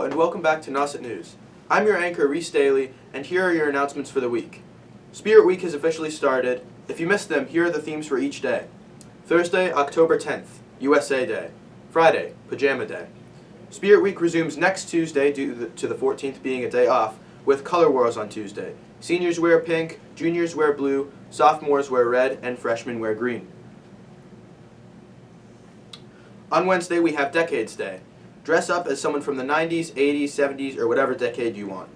and welcome back to Nauset News. I'm your anchor, Reese Daly, and here are your announcements for the week. Spirit Week has officially started. If you missed them, here are the themes for each day. Thursday, October 10th, USA Day. Friday, Pajama Day. Spirit Week resumes next Tuesday due to the 14th being a day off, with Color Wars on Tuesday. Seniors wear pink, juniors wear blue, sophomores wear red, and freshmen wear green. On Wednesday, we have Decades Day. Dress up as someone from the 90s, 80s, 70s, or whatever decade you want.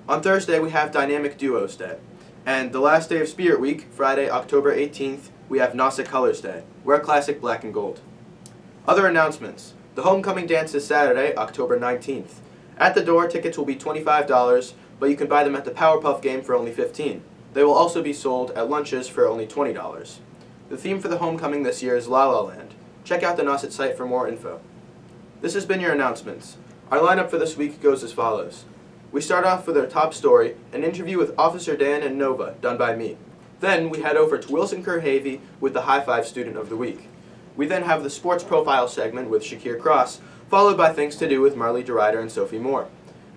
On Thursday, we have Dynamic Duos Day. And the last day of Spirit Week, Friday, October 18th, we have Nauset Colors Day. Wear classic black and gold. Other announcements. The homecoming dance is Saturday, October 19th. At the door, tickets will be $25, but you can buy them at the Powerpuff game for only $15. They will also be sold at lunches for only $20. The theme for the homecoming this year is La La Land. Check out the Nauset site for more info. This has been your announcements. Our lineup for this week goes as follows. We start off with our top story, an interview with Officer Dan and Nova, done by me. Then we head over to Wilson Kerr-Havey with the High Five Student of the Week. We then have the Sports Profile segment with Shakir Cross, followed by Things to Do with Marley DeRider and Sophie Moore.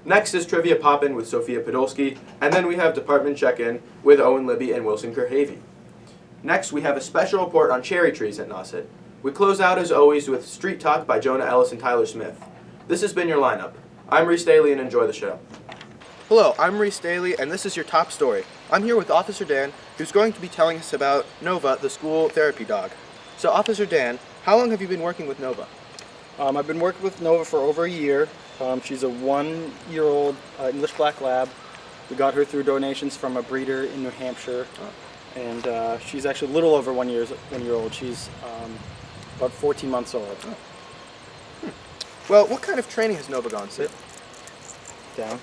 Next is Trivia Poppin' with Sophia Podolsky, and then we have Department Check-In with Owen Libby and Wilson Kerr-Havey. Next, we have a special report on cherry trees at Nauset. We close out, as always, with Street Talk by Jonah Ellis and Tyler Smith. This has been your lineup. I'm Reese Daly, and enjoy the show. Hello, I'm Reese Daly, and this is your top story. I'm here with Officer Dan, who's going to be telling us about Nova, the school therapy dog. So, Officer Dan, how long have you been working with Nova? I've been working with Nova for over a year. She's a 1-year-old English Black Lab. We got her through donations from a breeder in New Hampshire. And she's actually a little over 1 year old. She's about 14 months old. Well, what kind of training has Nova gone through? Down.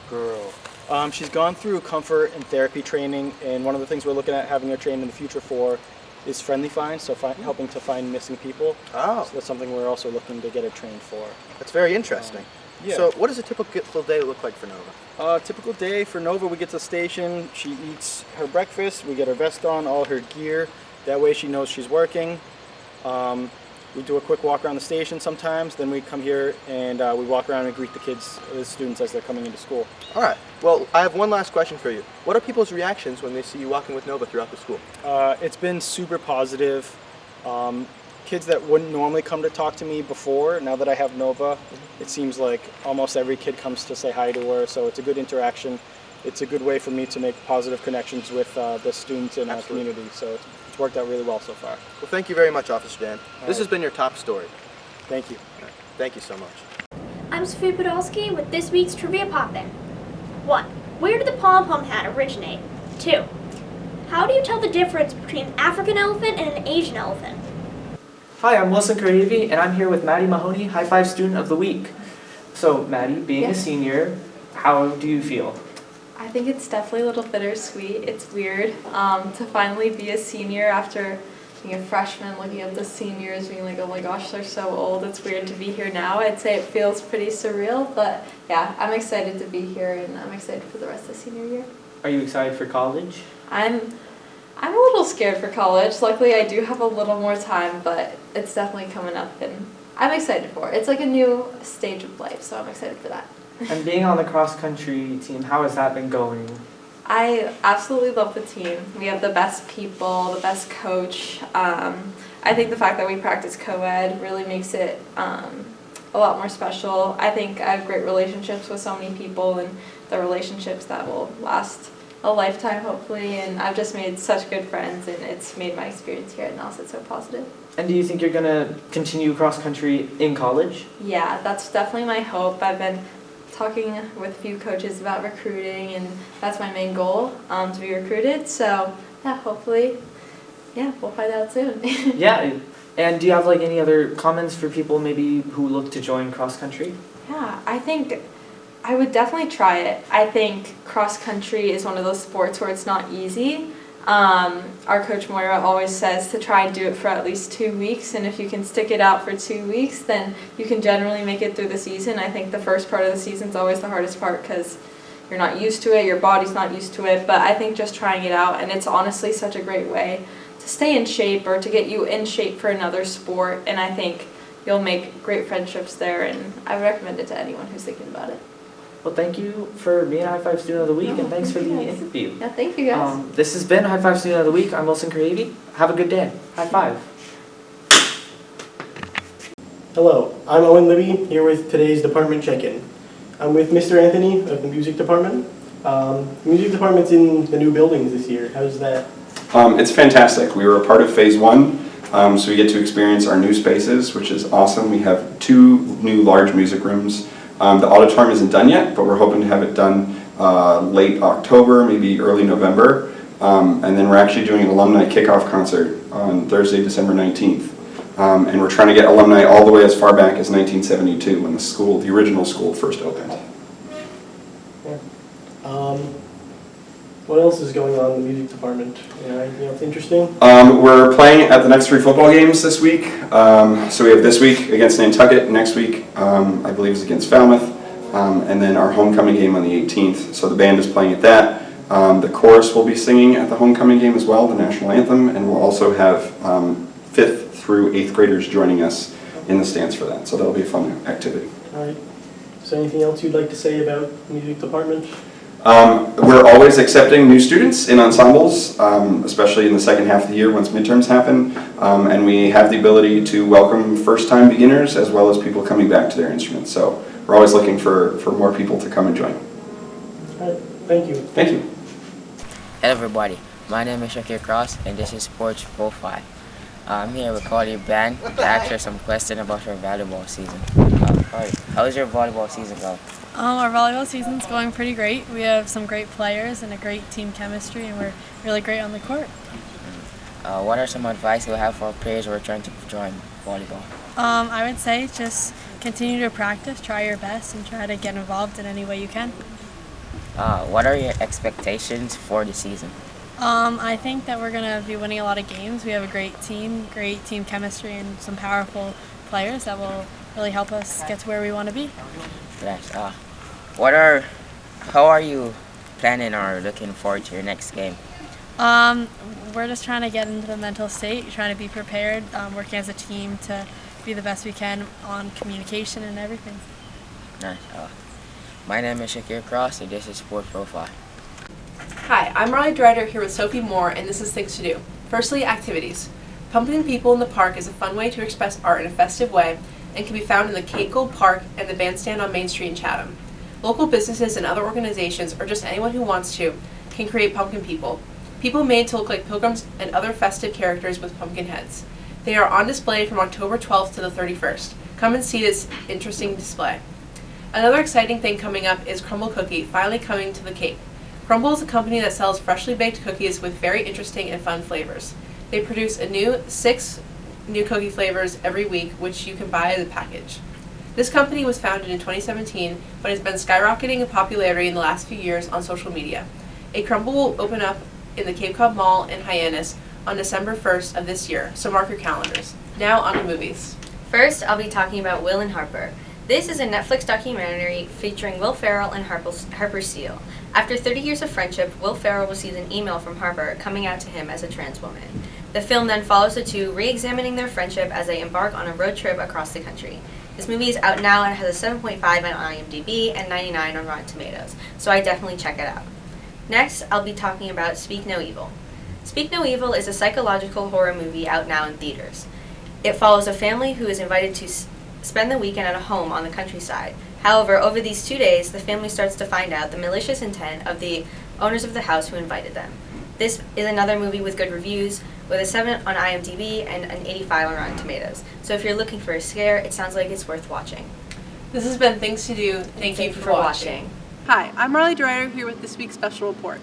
Girl. She's gone through comfort and therapy training, and one of the things we're looking at having her trained in the future for is friendly finds, so helping to find missing people. Oh. So that's something we're also looking to get her trained for. That's very interesting. Yeah. So what does a typical day look like for Nova? Typical day for Nova, we get to the station, she eats her breakfast, we get her vest on, all her gear. That way she knows she's working. We do a quick walk around the station sometimes, then we come here and we walk around and greet the students as they're coming into school. All right. Well, I have one last question for you. What are people's reactions when they see you walking with Nova throughout the school? It's been super positive. Kids that wouldn't normally come to talk to me before, now that I have Nova, it seems like almost every kid comes to say hi to her, so it's a good interaction. It's a good way for me to make positive connections with the students in our community, so it's worked out really well so far. Well, thank you very much, Officer Dan. This has been your top story. Thank you. Thank you so much. I'm Sophia Podolsky with this week's Trivia Pop-In. 1. Where did the pom-pom hat originate? 2. How do you tell the difference between an African elephant and an Asian elephant? Hi, I'm Wilson Kerr-Havey, and I'm here with Maddie Mahoney, High Five Student of the Week. So, Maddie, being a senior, how do you feel? I think it's definitely a little bittersweet. It's weird to finally be a senior after being a freshman, looking at the seniors, being like, oh my gosh, they're so old. It's weird to be here now. I'd say it feels pretty surreal, but yeah, I'm excited to be here, and I'm excited for the rest of the senior year. Are you excited for college? I'm a little scared for college. Luckily, I do have a little more time, but it's definitely coming up, and I'm excited for it. It's like a new stage of life, so I'm excited for that. And being on the cross-country team, how has that been going? I absolutely love the team. We have the best people, the best coach. I think the fact that we practice co-ed really makes it a lot more special. I think I have great relationships with so many people, and the relationships that will last a lifetime, hopefully. And I've just made such good friends, and it's made my experience here at Nauset so positive. And do you think you're going to continue cross-country in college? Yeah, that's definitely my hope. I've been talking with a few coaches about recruiting, and that's my main goal, to be recruited. So yeah, hopefully, we'll find out soon. Yeah, and do you have like any other comments for people maybe who look to join cross country? Yeah, I think I would definitely try it. I think cross country is one of those sports where it's not easy. Our coach Moira always says to try and do it for at least 2 weeks, and if you can stick it out for 2 weeks, then you can generally make it through the season. I think the first part of the season is always the hardest part because you're not used to it, your body's not used to it, but I think just trying it out, and it's honestly such a great way to stay in shape or to get you in shape for another sport, and I think you'll make great friendships there, and I would recommend it to anyone who's thinking about it. Well, thank you for being High Five Student of the Week, and thanks for the interview. Yeah, thank you guys. This has been High Five Student of the Week. I'm Wilson Karavy. Have a good day. High five. Hello, I'm Owen Libby, here with today's department check-in. I'm with Mr. Anthony of the music department. The music department's in the new buildings this year. How's that? It's fantastic. We were a part of phase one, so we get to experience our new spaces, which is awesome. We have 2 new large music rooms. The auditorium isn't done yet, but we're hoping to have it done late October, maybe early November. And then we're actually doing an alumni kickoff concert on Thursday, December 19th. And we're trying to get alumni all the way as far back as 1972 when the original school first opened. Yeah. What else is going on in the music department? Anything else interesting? We're playing at the next 3 football games this week. So we have this week against Nantucket, next week I believe is against Falmouth, and then our homecoming game on the 18th. So the band is playing at that. The chorus will be singing at the homecoming game as well, the national anthem, and we'll also have 5th through 8th graders joining us in the stands for that. So that'll be a fun activity. All right. Is there anything else you'd like to say about the music department? We're always accepting new students in ensembles, especially in the second half of the year once midterms happen, and we have the ability to welcome first-time beginners as well as people coming back to their instruments. So we're always looking for more people to come and join. All right. Thank you. Thank you. Hello everybody, my name is Shakir Cross and this is Sports Profile. I'm here with Carly Band to ask her some questions about her volleyball season. Carly, how's your volleyball season going? Our volleyball season's going pretty great. We have some great players and a great team chemistry, and we're really great on the court. What are some advice you have for players who are trying to join volleyball? I would say just continue to practice, try your best, and try to get involved in any way you can. What are your expectations for the season? I think that we're going to be winning a lot of games. We have a great team chemistry, and some powerful players that will really help us get to where we want to be. Yes. How are you planning or looking forward to your next game? We're just trying to get into the mental state, trying to be prepared, working as a team to be the best we can on communication and everything. Nice. My name is Shakir Cross and this is Sport Profile. Hi, I'm Riley Drider here with Sophie Moore, and this is Things to Do. Firstly, activities. Pumpkin People in the Park is a fun way to express art in a festive way and can be found in the Kate Gold Park and the bandstand on Main Street in Chatham. Local businesses and other organizations, or just anyone who wants to, can create pumpkin people. People made to look like pilgrims and other festive characters with pumpkin heads. They are on display from October 12th to the 31st. Come and see this interesting display. Another exciting thing coming up is Crumble Cookie, finally coming to the Cape. Crumble is a company that sells freshly baked cookies with very interesting and fun flavors. They produce 6 new cookie flavors every week, which you can buy as a package. This company was founded in 2017, but has been skyrocketing in popularity in the last few years on social media. A Crumble will open up in the Cape Cod Mall in Hyannis on December 1st of this year, so mark your calendars. Now on to movies. First, I'll be talking about Will and Harper. This is a Netflix documentary featuring Will Ferrell and Harper Seal. After 30 years of friendship, Will Ferrell receives an email from Harper coming out to him as a trans woman. The film then follows the two re-examining their friendship as they embark on a road trip across the country. This movie is out now and has a 7.5 on IMDb and 99 on Rotten Tomatoes, so I definitely check it out. Next, I'll be talking about Speak No Evil. Speak No Evil is a psychological horror movie out now in theaters. It follows a family who is invited to spend the weekend at a home on the countryside. However, over these 2 days, the family starts to find out the malicious intent of the owners of the house who invited them. This is another movie with good reviews, with a 7 on IMDb and an 85 on Rotten Tomatoes. So if you're looking for a scare, it sounds like it's worth watching. This has been Things to Do. Thank you for watching. Hi, I'm Riley Drider here with this week's special report.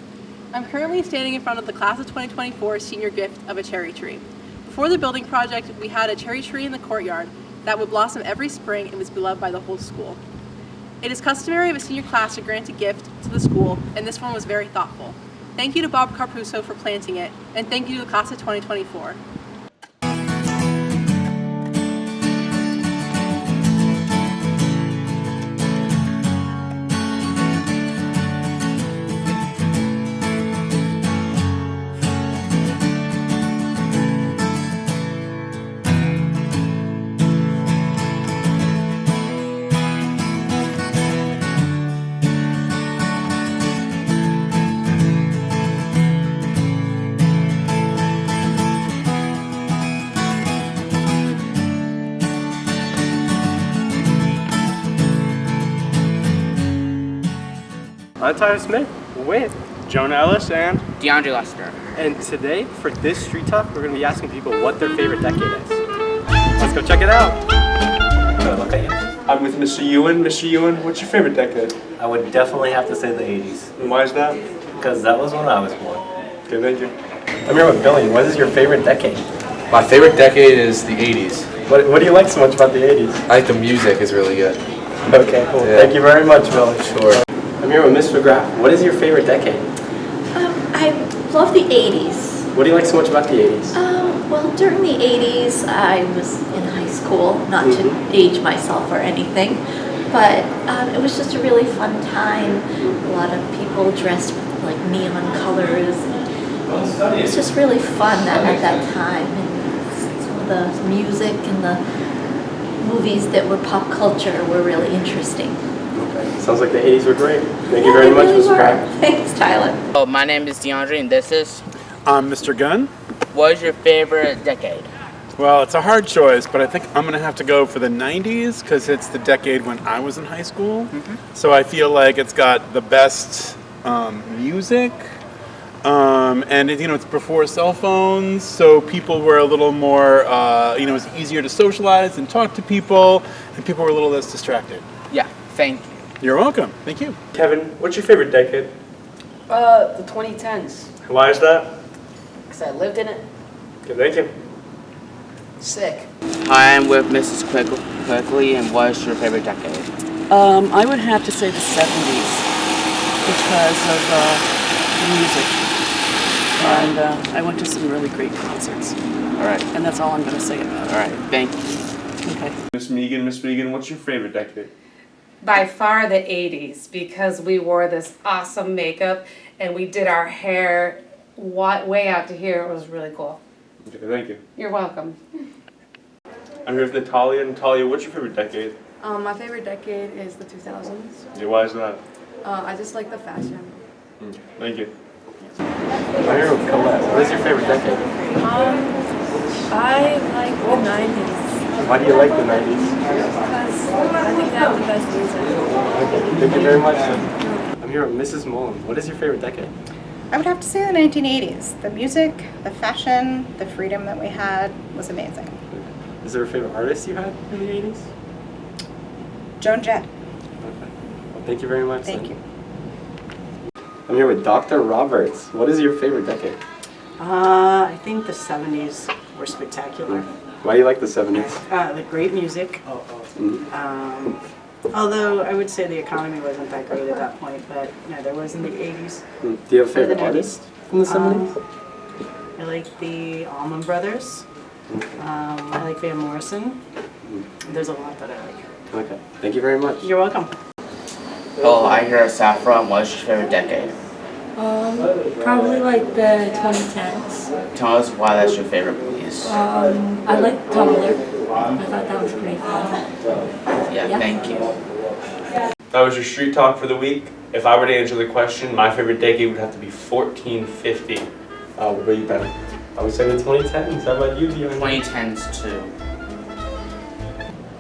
I'm currently standing in front of the Class of 2024 senior gift of a cherry tree. Before the building project, we had a cherry tree in the courtyard that would blossom every spring and was beloved by the whole school. It is customary of a senior class to grant a gift to the school, and this one was very thoughtful. Thank you to Bob Carpuso for planting it, and thank you to the Class of 2024. I'm Tyler Smith with Jonah Ellis and DeAndre Lester. And today, for this Street Talk, we're going to be asking people what their favorite decade is. Let's go check it out. I'm with Mr. Ewan. Mr. Ewan, what's your favorite decade? I would definitely have to say the 80s. And why is that? Because that was when I was born. Okay, thank you. I'm here with Billy. What is your favorite decade? My favorite decade is the 80s. What do you like so much about the 80s? I think the music is really good. Okay, cool. Yeah. Thank you very much, Billy. Sure. I'm here with Miss McGrath. What is your favorite decade? I love the 80s. What do you like so much about the 80s? Well, during the 80s, I was in high school, not to age myself or anything, but it was just a really fun time. A lot of people dressed with like neon colors. It was just really fun at that time. And some of the music and the movies that were pop culture were really interesting. Okay. Sounds like the 80s were great. Thank you very much, really Mr. McGrath. Thanks, Tyler. Oh, my name is DeAndre, and this is. I'm Mr. Gunn. What is your favorite decade? Well, it's a hard choice, but I think I'm going to have to go for the 90s because it's the decade when I was in high school. So I feel like it's got the best music. And it's before cell phones, so people were a little more, it was easier to socialize and talk to people, and people were a little less distracted. Yeah, thank you. You're welcome. Thank you. Kevin, what's your favorite decade? The 2010s. Why is that? Because I lived in it. Okay, thank you. Sick. Hi, I'm with Mrs. Quigley, and what is your favorite decade? I would have to say the 70s because of the music. And I went to some really great concerts. All right. And that's all I'm going to say about it. All right, thank you. Okay. Miss Megan, what's your favorite decade? By far the 80s, because we wore this awesome makeup and we did our hair way out to here. It was really cool. Okay, thank you. You're welcome. I'm here with Natalia. Natalia, what's your favorite decade? My favorite decade is the 2000s. Yeah, why is that? I just like the fashion. Okay, thank you. I'm here with Colette. What is your favorite decade? I like the 90s. Why do you like the 90s? Because I think they have the best music. Okay, thank you very much. I'm here with Mrs. Mullen. What is your favorite decade? I would have to say the 1980s. The music, the fashion, the freedom that we had was amazing. Is there a favorite artist you had in the 80s? Joan Jett. Okay. Well, thank you very much. Thank you. I'm here with Dr. Roberts. What is your favorite decade? I think the 70s were spectacular. Why do you like the 70s? The great music. Although I would say the economy wasn't that great at that point, but there was in the 80s. Do you have a favorite artist from the 70s? I like the Allman Brothers. I like Van Morrison. There's a lot that I like. Okay, thank you very much. You're welcome. Oh, I hear Saffron. What is your favorite decade? Probably like the 2010s. Tell us why that's your favorite, please. I like Tumblr. I thought that was pretty fun. Yeah, thank you. That was your Street Talk for the week. If I were to answer the question, my favorite decade would have to be 1450. What about you, Ben? I would say the 2010s. How about you, Dion? 2010s too.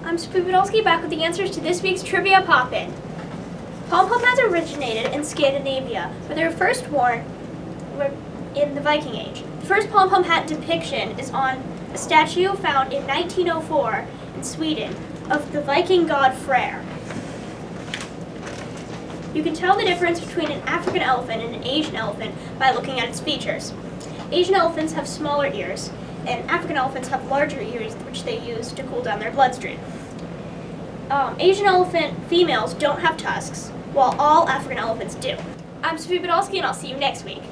I'm Sophie Podolsky, back with the answers to this week's Trivia Pop-In. Pom-pom has originated in Scandinavia, where they were first worn in the Viking Age. The first pom-pom hat depiction is on a statue found in 1904 in Sweden of the Viking god Freyr. You can tell the difference between an African elephant and an Asian elephant by looking at its features. Asian elephants have smaller ears, and African elephants have larger ears, which they use to cool down their bloodstream. Asian elephant females don't have tusks, while all African elephants do. I'm Sophie Podolsky, and I'll see you next week.